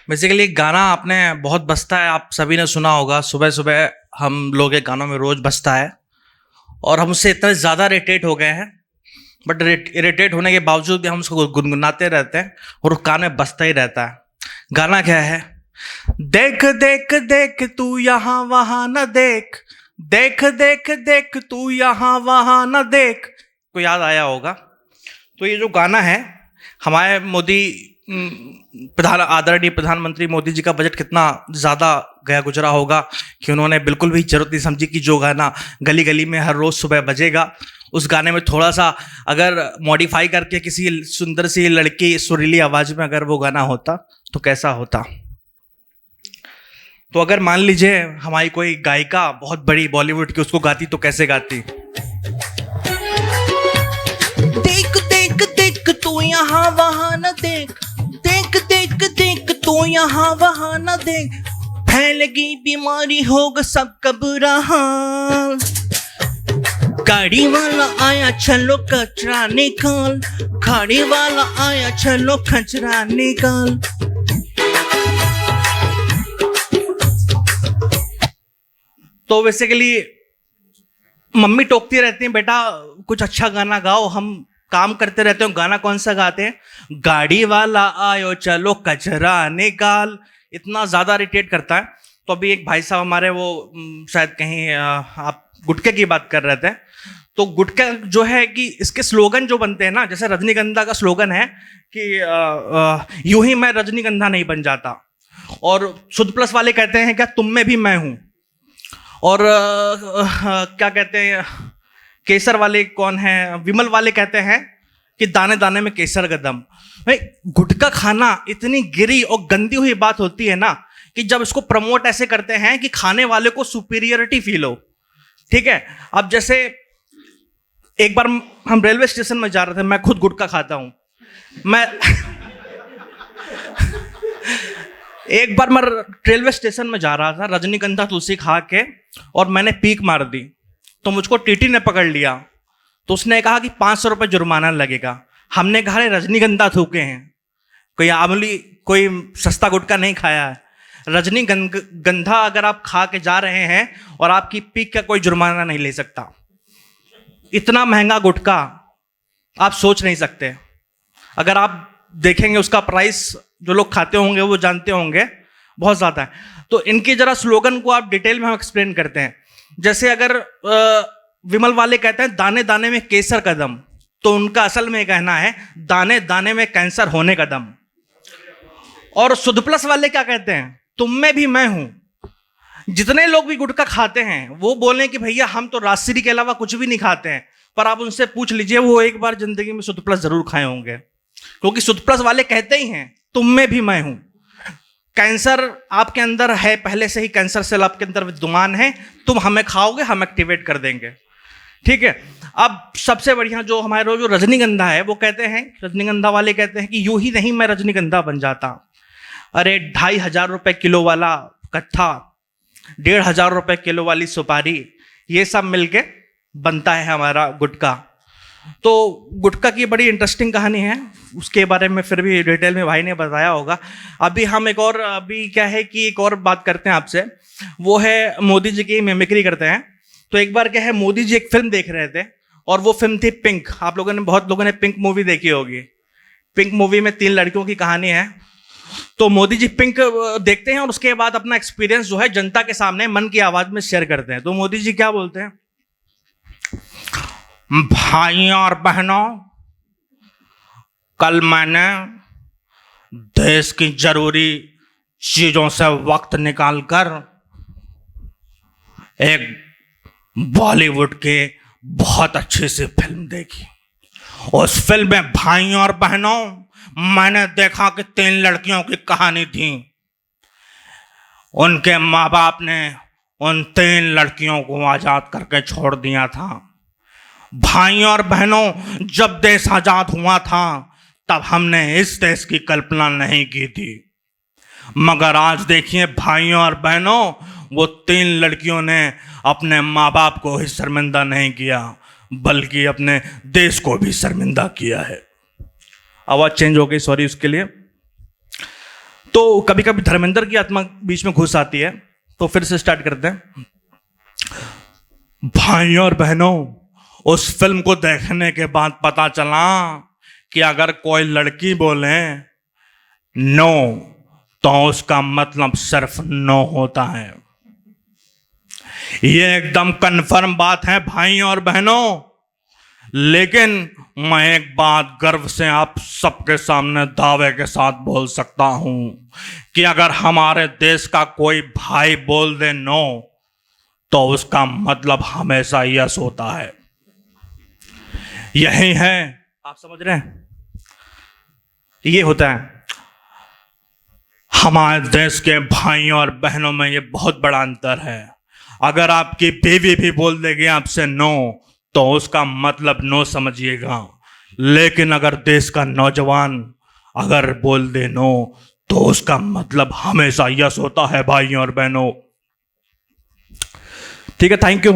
Basically गाना आपने बहुत बजता है, आप सभी ने सुना होगा। सुबह सुबह हम लोग के गानों में रोज बजता है और हम उससे इतने ज़्यादा इरिटेट हो गए हैं। बट इरिटेट होने के बावजूद भी हम उसको गुनगुनाते रहते हैं और उस गाने बजता ही रहता है। गाना क्या है? देख देख देख तू यहाँ वहाँ न देख, देख देख देख तू यहाँ वहाँ न देख। को याद आया होगा। तो ये जो गाना है, हमारे मोदी आदरणीय प्रधानमंत्री मोदी जी का बजट कितना ज़्यादा गया गुजरा होगा कि उन्होंने बिल्कुल भी जरूरत नहीं समझी कि जो गाना गली गली में हर रोज़ सुबह बजेगा, उस गाने में थोड़ा सा अगर मॉडिफाई करके किसी सुंदर सी लड़की सुरीली आवाज़ में अगर वो गाना होता तो कैसा होता। तो अगर मान लीजिए हमारी कोई गायिका बहुत बड़ी बॉलीवुड की उसको गाती तो कैसे गाती? देख देख देख तू यहाँ वहाँ न देख, देख देख देख तू यहाँ वहाँ न देख, फैलेगी बीमारी होगा सबका बुरा हाल। गाड़ी वाला आया चलो कचरा निकाल, गाड़ी वाला आया चलो कचरा निकाल। तो बेसिकली मम्मी टोकती रहती हैं, बेटा कुछ अच्छा गाना गाओ। हम काम करते रहते हैं, गाना कौन सा गाते हैं? गाड़ी वाला आयो चलो कचरा निकाल। इतना ज़्यादा इरिटेट करता है। तो अभी एक भाई साहब हमारे, वो शायद कहीं आप गुटखे की बात कर रहे थे। तो गुटखा जो है कि इसके स्लोगन जो बनते हैं ना, जैसे रजनीगंधा का स्लोगन है कि यूं ही मैं रजनीगंधा नहीं बन जाता, और शुद्ध प्लस वाले कहते हैं क्या तुम में भी मैं हूं, और क्या कहते हैं केसर वाले कौन है, विमल वाले कहते हैं कि दाने दाने में केसर का दम। भाई गुटखा खाना इतनी गिरी और गंदी हुई बात होती है ना कि जब इसको प्रमोट ऐसे करते हैं कि खाने वाले को सुपीरियरिटी फील हो। ठीक है, अब जैसे एक बार हम रेलवे स्टेशन में जा रहे थे, मैं खुद गुटखा खाता हूं। मैं एक बार मैं रेलवे स्टेशन में जा रहा था रजनीगंधा तुलसी खा के, और मैंने पीक मार दी। तो मुझको टीटी ने पकड़ लिया। तो उसने कहा कि 500 रुपये जुर्माना लगेगा। हमने कहा रजनीगंधा थूके हैं, कोई आमली कोई सस्ता गुटखा नहीं खाया है। रजनीगंधा अगर आप खा के जा रहे हैं और आपकी पीक का कोई जुर्माना नहीं ले सकता। इतना महंगा गुटखा आप सोच नहीं सकते। अगर आप देखेंगे उसका प्राइस, जो लोग खाते होंगे वो जानते होंगे, बहुत ज़्यादा है। तो इनके जरा स्लोगन को आप डिटेल में हम एक्सप्लेन करते हैं। जैसे अगर विमल वाले कहते हैं दाने दाने में केसर का दम, तो उनका असल में कहना है दाने दाने में कैंसर होने का दम। और शुद्ध प्लस वाले क्या कहते हैं? तुम में भी मैं हूं। जितने लोग भी गुटखा खाते हैं वो बोले कि भैया हम तो राजश्री के अलावा कुछ भी नहीं खाते हैं, पर आप उनसे पूछ लीजिए वो एक बार जिंदगी में शुद्ध प्लस जरूर खाए होंगे, क्योंकि शुद्ध प्लस वाले कहते ही हैं तुम में भी मैं हूं। कैंसर आपके अंदर है, पहले से ही कैंसर सेल आपके अंदर विद्यमान है, तुम हमें खाओगे हम एक्टिवेट कर देंगे। ठीक है, अब सबसे बढ़िया जो हमारे जो रजनीगंधा है, वो कहते हैं, रजनीगंधा वाले कहते हैं कि यूं ही नहीं मैं रजनीगंधा बन जाता। अरे 2500 रुपये किलो वाला कट्ठा, 1500 रुपये किलो वाली सुपारी, ये सब मिलके बनता है हमारा गुटखा। तो गुटखा की बड़ी इंटरेस्टिंग कहानी है, उसके बारे में फिर भी डिटेल में भाई ने बताया होगा। अभी हम एक और, अभी क्या है कि एक और बात करते हैं आपसे, वो है मोदी जी की मिमिक्री करते हैं। तो एक बार क्या है, मोदी जी एक फिल्म देख रहे थे और वो फिल्म थी पिंक। आप लोगों ने, बहुत लोगों ने पिंक मूवी देखी होगी। पिंक मूवी में 3 लड़कियों की कहानी है। तो मोदी जी पिंक देखते हैं और उसके बाद अपना एक्सपीरियंस जो है जनता के सामने मन की आवाज में शेयर करते हैं। तो मोदी जी क्या बोलते हैं? भाइयों और बहनों, कल मैंने देश की जरूरी चीजों से वक्त निकालकर एक बॉलीवुड के बहुत अच्छी सी फिल्म देखी। उस फिल्म में भाइयों और बहनों मैंने देखा कि 3 लड़कियों की कहानी थी। उनके माँ बाप ने उन 3 लड़कियों को आजाद करके छोड़ दिया था। भाइयों और बहनों, जब देश आजाद हुआ था तब हमने इस देश की कल्पना नहीं की थी, मगर आज देखिए भाइयों और बहनों, वो 3 लड़कियों ने अपने माँ बाप को ही शर्मिंदा नहीं किया, बल्कि अपने देश को भी शर्मिंदा किया है। आवाज़ चेंज हो गई, सॉरी उसके लिए। तो कभी कभी धर्मेंद्र की आत्मा बीच में घुस आती है, तो फिर से स्टार्ट करते हैं। भाइयों और बहनों, उस फिल्म को देखने के बाद पता चला कि अगर कोई लड़की बोले नो तो उसका मतलब सिर्फ नो होता है। ये एकदम कन्फर्म बात है भाइयों और बहनों। लेकिन मैं एक बात गर्व से आप सबके सामने दावे के साथ बोल सकता हूं कि अगर हमारे देश का कोई भाई बोल दे नो तो उसका मतलब हमेशा यस होता है। यही है, आप समझ रहे हैं? ये होता है हमारे देश के भाइयों और बहनों में। ये बहुत बड़ा अंतर है। अगर आपकी बीवी भी बोल देगी आपसे नो तो उसका मतलब नो समझिएगा, लेकिन अगर देश का नौजवान अगर बोल दे नो तो उसका मतलब हमेशा यस होता है भाइयों और बहनों। ठीक है, थैंक यू।